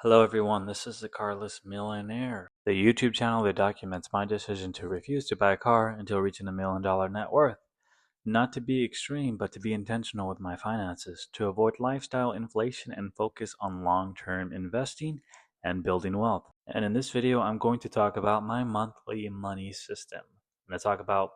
Hello everyone, this is the Carless Millionaire, the YouTube channel that documents my decision to refuse to buy a car until reaching $1 million net worth. Not to be extreme, but to be intentional with my finances, to avoid lifestyle inflation and focus on long-term investing and building wealth. And in this video, I'm going to talk about my monthly money system. I'm going to talk about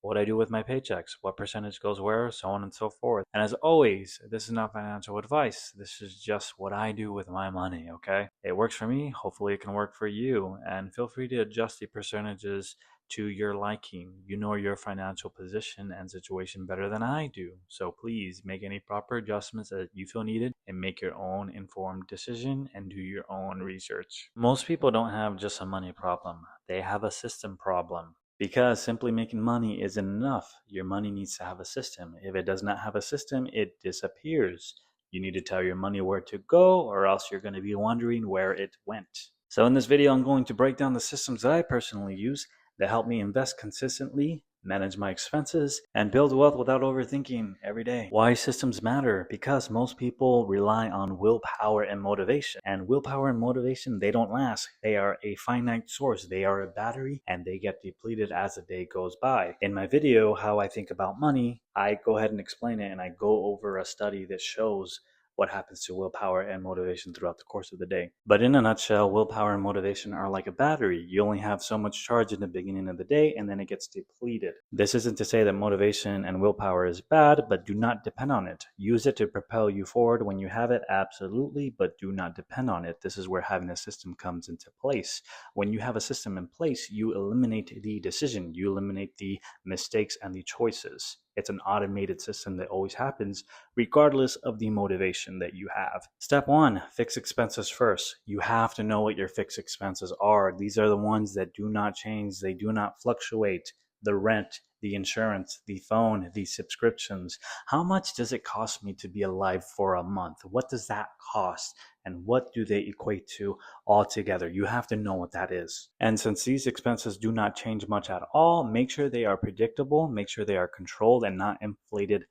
what I do with my paychecks, what percentage goes where, so on and so forth. And as always, this is not financial advice. This is just what I do with my money, okay? It works for me. Hopefully it can work for you. And feel free to adjust the percentages to your liking. You know your financial position and situation better than I do. So please make any proper adjustments that you feel needed and make your own informed decision and do your own research. Most people don't have just a money problem. They have a system problem. Because simply making money isn't enough. Your money needs to have a system. If it does not have a system, it disappears. You need to tell your money where to go, or else you're going to be wondering where it went. So in this video, I'm going to break down the systems that I personally use that help me invest consistently, manage my expenses, and build wealth without overthinking every day. Why systems matter? Because most people rely on willpower and motivation. And willpower and motivation, they don't last. They are a finite source. They are a battery, and they get depleted as the day goes by. In my video, How I Think About Money, I go ahead and explain it, and I go over a study that shows what happens to willpower and motivation throughout the course of the day. But in a nutshell, willpower and motivation are like a battery. You only have so much charge in the beginning of the day, and then it gets depleted. This isn't to say that motivation and willpower is bad, but do not depend on it. Use it to propel you forward when you have it, absolutely, but do not depend on it. This is where having a system comes into place. When you have a system in place, you eliminate the decision, you eliminate the mistakes and the choices. It's an automated system that always happens regardless of the motivation that you have. Step one, fix expenses first. You have to know what your fixed expenses are. These are the ones that do not change. They do not fluctuate. The rent, the insurance, the phone, the subscriptions. How much does it cost me to be alive for a month? What does that cost? And what do they equate to altogether? You have to know what that is. And since these expenses do not change much at all, make sure they are predictable, make sure they are controlled and not inflated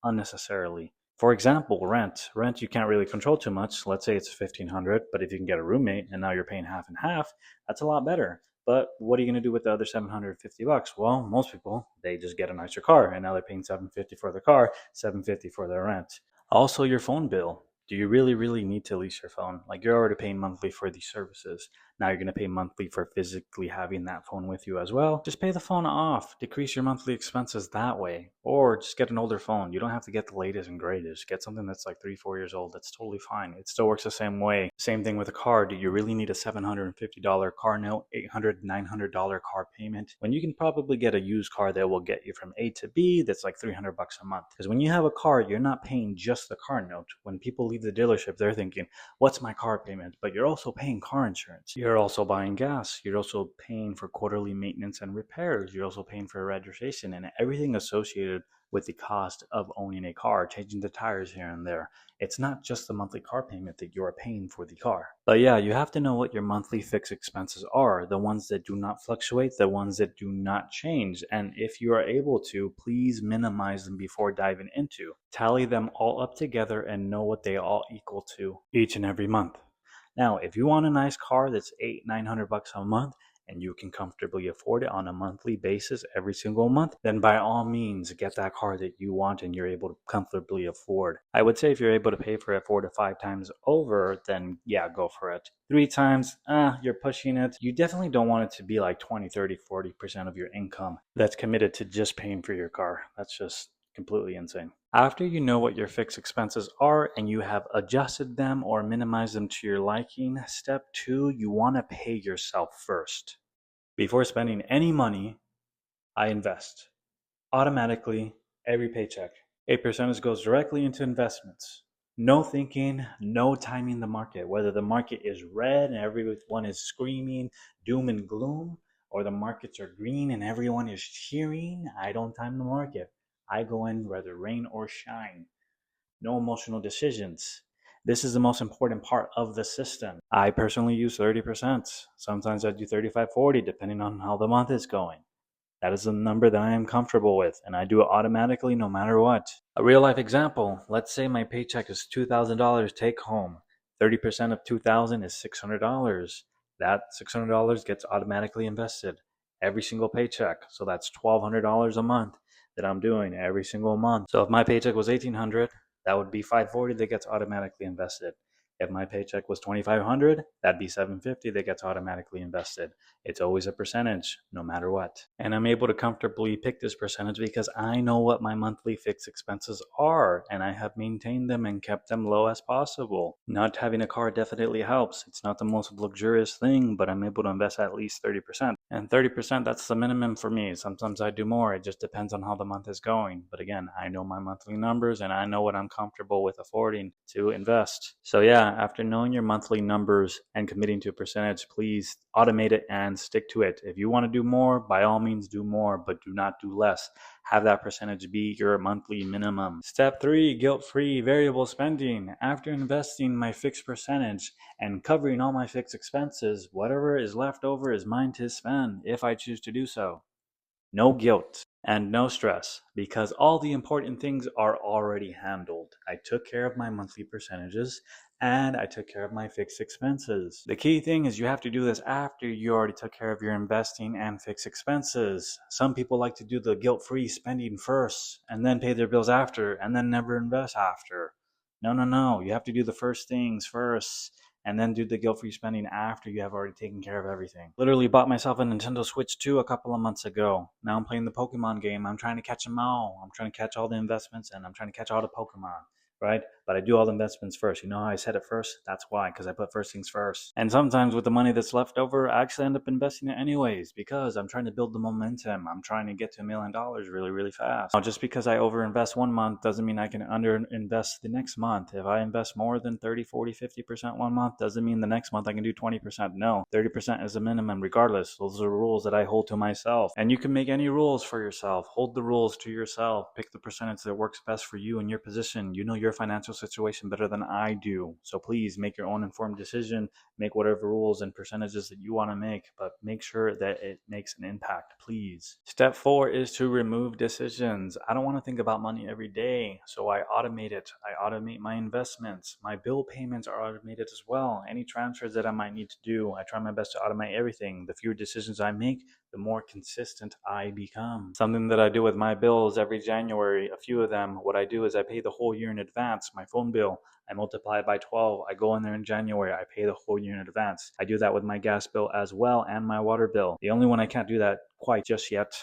unnecessarily. For example, rent. Rent you can't really control too much. Let's say it's $1,500, but if you can get a roommate and now you're paying half and half, that's a lot better. But what are you going to do with the other $750? Well, most people, they just get a nicer car, and now they're paying $750 for the car, $750 for their rent. Also, your phone bill. Do you really need to lease your phone? Like, you're already paying monthly for these services. Now you're going to pay monthly for physically having that phone with you as well. Just pay the phone off. Decrease your monthly expenses that way. Or just get an older phone. You don't have to get the latest and greatest. Get something that's like 3-4 years old. That's totally fine. It still works the same way. Same thing with a car. Do you really need a $750 car note, $800, $900 car payment, when you can probably get a used car that will get you from A to B that's like $300 a month? Because when you have a car, you're not paying just the car note. When people leave the dealership, they're thinking, what's my car payment? But you're also paying car insurance. You're also buying gas. You're also paying for quarterly maintenance and repairs. You're also paying for registration and everything associated with the cost of owning a car, changing the tires here and there. It's not just the monthly car payment that you are paying for the car. But yeah, you have to know what your monthly fixed expenses are, the ones that do not fluctuate, the ones that do not change. And if you are able to, please minimize them before diving into. Tally them all up together and know what they all equal to each and every month. Now, if you want a nice car that's $800-900 a month, and you can comfortably afford it on a monthly basis every single month, then by all means get that car that you want and you're able to comfortably afford. I would say if you're able to pay for it 4 to 5 times over, then yeah, go for it. 3 times, you're pushing it. You definitely don't want it to be like 20, 30, 40% of your income that's committed to just paying for your car. That's just completely insane. After you know what your fixed expenses are and you have adjusted them or minimized them to your liking, step 2, you want to pay yourself first. Before spending any money, I invest. Automatically, every paycheck. A percentage goes directly into investments. No thinking, no timing the market. Whether the market is red and everyone is screaming doom and gloom, or the markets are green and everyone is cheering, I don't time the market. I go in whether rain or shine. No emotional decisions. This is the most important part of the system. I personally use 30%. Sometimes I do 35-40 depending on how the month is going. That is the number that I am comfortable with, and I do it automatically no matter what. A real life example, let's say my paycheck is $2,000 take home. 30% of 2,000 is $600. That $600 gets automatically invested every single paycheck. So that's $1,200 a month that I'm doing every single month. So if my paycheck was $1,800, that would be $540 that gets automatically invested. If my paycheck was $2,500, that'd be $750 that gets automatically invested. It's always a percentage, no matter what. And I'm able to comfortably pick this percentage because I know what my monthly fixed expenses are, and I have maintained them and kept them low as possible. Not having a car definitely helps. It's not the most luxurious thing, but I'm able to invest at least 30%. And 30%, that's the minimum for me. Sometimes I do more. It just depends on how the month is going. But again, I know my monthly numbers and I know what I'm comfortable with affording to invest. So yeah, after knowing your monthly numbers and committing to a percentage, please automate it and stick to it. If you want to do more, by all means do more, but do not do less. Have that percentage be your monthly minimum. Step 3, guilt-free variable spending. After investing my fixed percentage and covering all my fixed expenses, whatever is left over is mine to spend if I choose to do so. No guilt and no stress, because all the important things are already handled. I took care of my monthly percentages and I took care of my fixed expenses. The key thing is you have to do this after you already took care of your investing and fixed expenses. Some people like to do the guilt-free spending first and then pay their bills after and then never invest after. No. You have to do the first things first and then do the guilt-free spending after you have already taken care of everything. Literally bought myself a Nintendo Switch 2 a couple of months ago. Now I'm playing the Pokemon game. I'm trying to catch them all. I'm trying to catch all the investments and I'm trying to catch all the Pokemon, right? But I do all the investments first. You know how I said it first? That's why, because I put first things first. And sometimes with the money that's left over, I actually end up investing it anyways because I'm trying to build the momentum. I'm trying to get to $1 million really, really fast. Now, just because I overinvest one month doesn't mean I can underinvest the next month. If I invest more than 30, 40, 50% one month, doesn't mean the next month I can do 20%. No, 30% is the minimum regardless. Those are rules that I hold to myself. And you can make any rules for yourself. Hold the rules to yourself. Pick the percentage that works best for you and your position. You know your financial situation better than I do. So please make your own informed decision. Make whatever rules and percentages that you want to make, but make sure that it makes an impact, please. Step 4 is to remove decisions. I don't want to think about money every day, so I automate it. I automate my investments. My bill payments are automated as well. Any transfers that I might need to do, I try my best to automate everything. The fewer decisions I make, the more consistent I become. Something that I do with my bills every January, a few of them, what I do is I pay the whole year in advance. My phone bill, I multiply it by 12. I go in there in January, I pay the whole year in advance. I do that with my gas bill as well and my water bill. The only one I can't do that quite just yet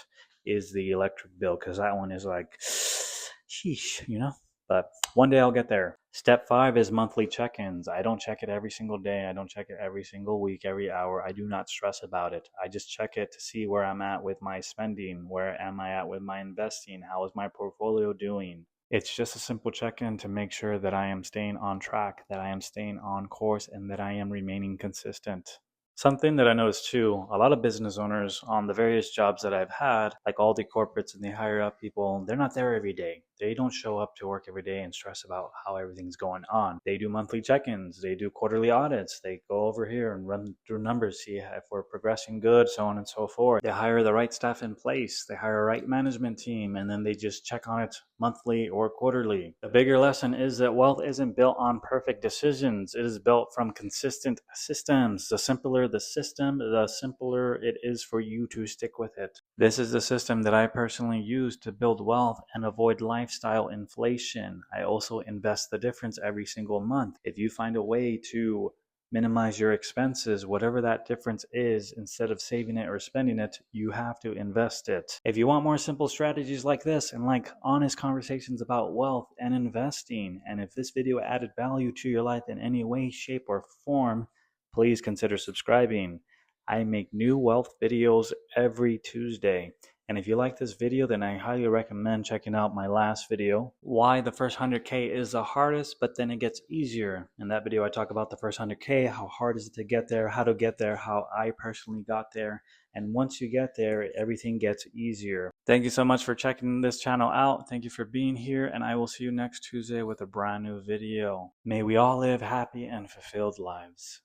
is the electric bill, because that one is like, sheesh, you know? But one day I'll get there. Step 5 is monthly check-ins. I don't check it every single day. I don't check it every single week, every hour. I do not stress about it. I just check it to see where I'm at with my spending. Where am I at with my investing? How is my portfolio doing? It's just a simple check-in to make sure that I am staying on track, that I am staying on course, and that I am remaining consistent. Something that I noticed too, a lot of business owners on the various jobs that I've had, like all the corporates and the higher up people, they're not there every day. They don't show up to work every day and stress about how everything's going on. They do monthly check-ins, they do quarterly audits, they go over here and run through numbers, see if we're progressing good, so on and so forth. They hire the right staff in place, they hire a right management team, and then they just check on it monthly or quarterly. The bigger lesson is that wealth isn't built on perfect decisions. It is built from consistent systems. The simpler the system, the simpler it is for you to stick with it. This is the system that I personally use to build wealth and avoid lifestyle inflation. I also invest the difference every single month. If you find a way to minimize your expenses, whatever that difference is, instead of saving it or spending it, you have to invest it. If you want more simple strategies like this and like honest conversations about wealth and investing, and if this video added value to your life in any way, shape, or form, please consider subscribing. I make new wealth videos every Tuesday. And if you like this video, then I highly recommend checking out my last video, why the first 100K is the hardest, but then it gets easier. In that video, I talk about the first 100K, how hard is it to get there, how to get there, how I personally got there. And once you get there, everything gets easier. Thank you so much for checking this channel out. Thank you for being here, and I will see you next Tuesday with a brand new video. May we all live happy and fulfilled lives.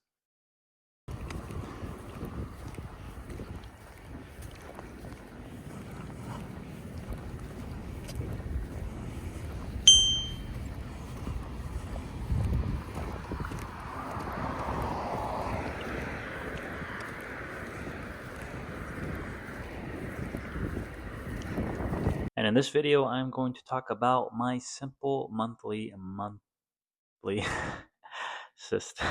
And in this video, I'm going to talk about my simple monthly system.